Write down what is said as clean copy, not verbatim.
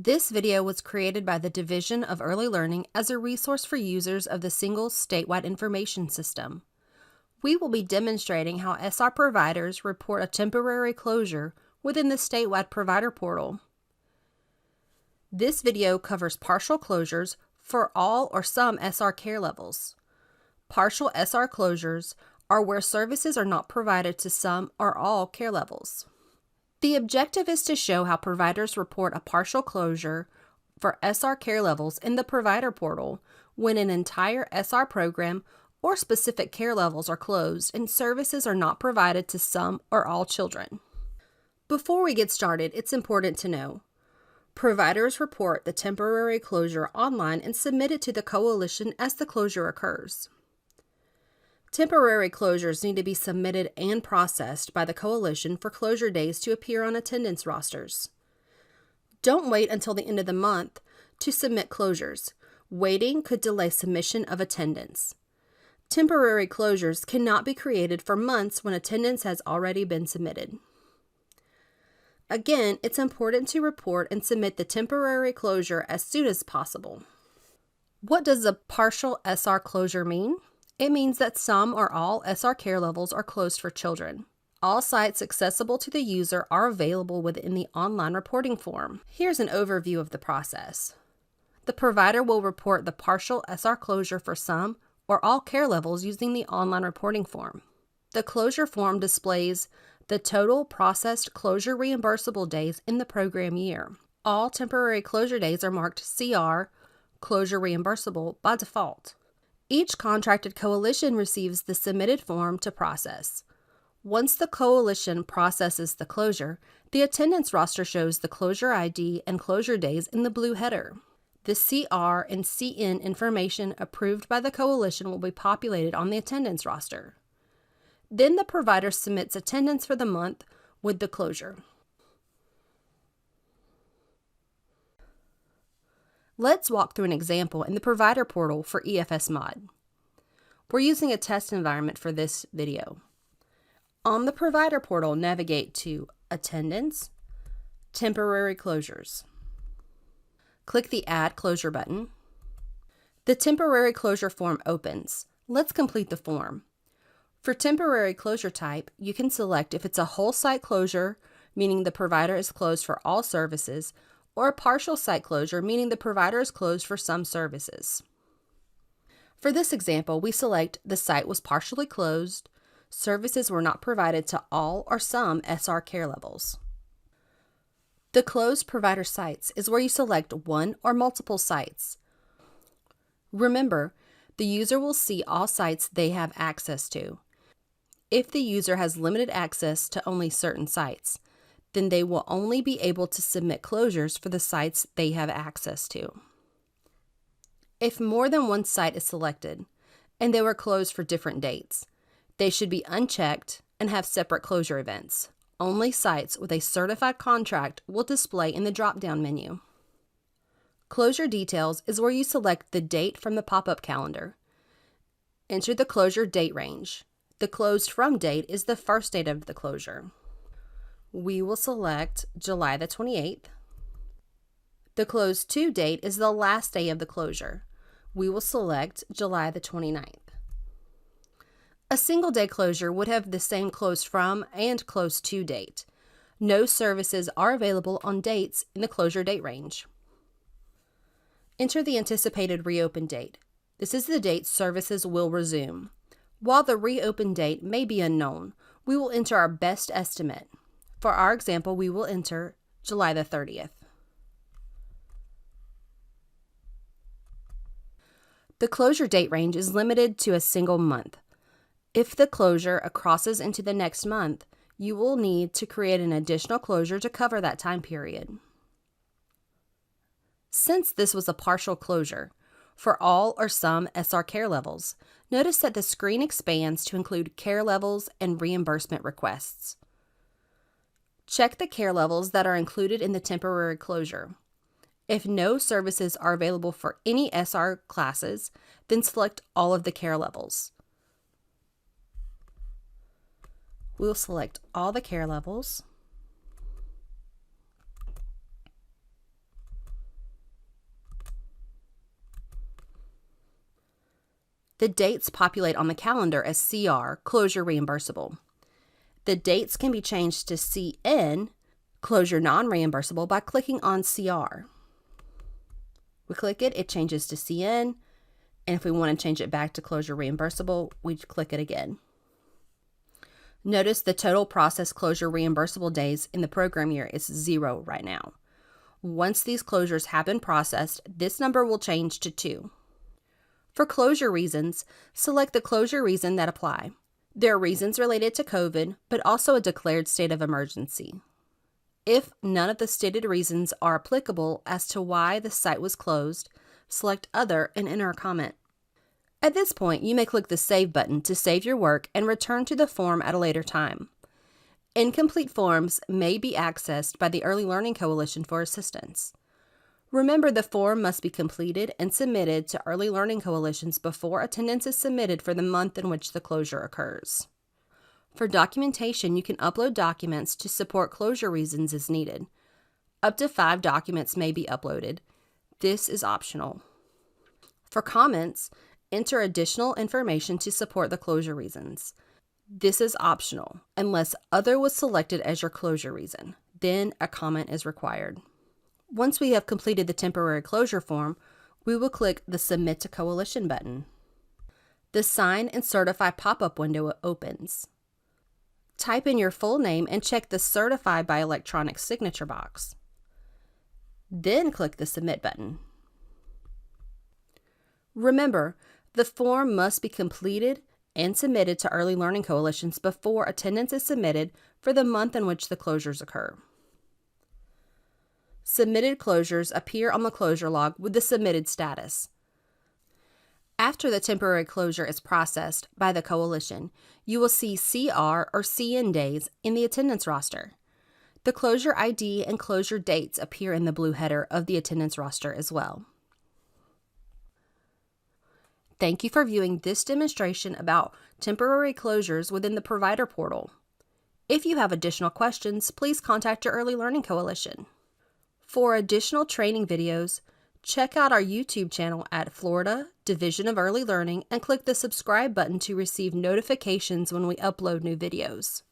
This video was created by the Division of Early Learning as a resource for users of the Single Statewide Information System. We will be demonstrating how SR providers report a temporary closure within the statewide provider portal. This video covers partial closures for all or some SR care levels. Partial SR closures are where services are not provided to some or all care levels. The objective is to show how providers report a partial closure for SR care levels in the provider portal when an entire SR program or specific care levels are closed and services are not provided to some or all children. Before we get started, it's important to know providers report the temporary closure online and submit it to the coalition as the closure occurs. Temporary closures need to be submitted and processed by the coalition for closure days to appear on attendance rosters. Don't wait until the end of the month to submit closures. Waiting could delay submission of attendance. Temporary closures cannot be created for months when attendance has already been submitted. Again, it's important to report and submit the temporary closure as soon as possible. What does a partial SR closure mean? It means that some or all SR care levels are closed for children. All sites accessible to the user are available within the online reporting form. Here's an overview of the process. The provider will report the partial SR closure for some or all care levels using the online reporting form. The closure form displays the total processed closure reimbursable days in the program year. All temporary closure days are marked CR, closure reimbursable, by default. Each contracted coalition receives the submitted form to process. Once the coalition processes the closure, the attendance roster shows the closure ID and closure days in the blue header. The CR and CN information approved by the coalition will be populated on the attendance roster. Then the provider submits attendance for the month with the closure. Let's walk through an example in the provider portal for EFSM. We're using a test environment for this video. On the provider portal, navigate to Attendance, Temporary Closures. Click the Add Closure button. The temporary closure form opens. Let's complete the form. For temporary closure type, you can select if it's a whole site closure, meaning the provider is closed for all services, or a partial site closure, meaning the provider is closed for some services. For this example, we select the site was partially closed, services were not provided to all or some SR care levels. The closed provider sites is where you select one or multiple sites. Remember, the user will see all sites they have access to. If the user has limited access to only certain sites, then they will only be able to submit closures for the sites they have access to. If more than one site is selected, and they were closed for different dates, they should be unchecked and have separate closure events. Only sites with a certified contract will display in the drop-down menu. Closure Details is where you select the date from the pop-up calendar. Enter the closure date range. The closed from date is the first date of the closure. We will select July the 28th. The closed to date is the last day of the closure. We will select July the 29th. A single day closure would have the same closed from and closed to date. No services are available on dates in the closure date range. Enter the anticipated reopen date. This is the date services will resume. While the reopen date may be unknown, we will enter our best estimate. For our example, we will enter July the 30th. The closure date range is limited to a single month. If the closure crosses into the next month, you will need to create an additional closure to cover that time period. Since this was a partial closure for all or some SR care levels, notice that the screen expands to include care levels and reimbursement requests. Check the care levels that are included in the temporary closure. If no services are available for any SR classes, then select all of the care levels. We'll select all the care levels. The dates populate on the calendar as CR, closure reimbursable. The dates can be changed to CN, closure non-reimbursable, by clicking on CR. We click it, it changes to CN, and if we want to change it back to closure reimbursable, we click it again. Notice the total process closure reimbursable days in the program year is 0 right now. Once these closures have been processed, this number will change to 2. For closure reasons, select the closure reason that apply. There are reasons related to COVID, but also a declared state of emergency. If none of the stated reasons are applicable as to why the site was closed, select Other and enter a comment. At this point, you may click the Save button to save your work and return to the form at a later time. Incomplete forms may be accessed by the Early Learning Coalition for assistance. Remember, the form must be completed and submitted to Early Learning Coalitions before attendance is submitted for the month in which the closure occurs. For documentation, you can upload documents to support closure reasons as needed. Up to 5 documents may be uploaded. This is optional. For comments, enter additional information to support the closure reasons. This is optional unless Other was selected as your closure reason. Then a comment is required. Once we have completed the temporary closure form, we will click the Submit to Coalition button. The Sign and Certify pop-up window opens. Type in your full name and check the Certify by Electronic Signature box. Then click the Submit button. Remember, the form must be completed and submitted to Early Learning Coalitions before attendance is submitted for the month in which the closures occur. Submitted closures appear on the closure log with the submitted status. After the temporary closure is processed by the coalition, you will see CR or CN days in the attendance roster. The closure ID and closure dates appear in the blue header of the attendance roster as well. Thank you for viewing this demonstration about temporary closures within the provider portal. If you have additional questions, please contact your Early Learning Coalition. For additional training videos, check out our YouTube channel at Florida Division of Early Learning and click the subscribe button to receive notifications when we upload new videos.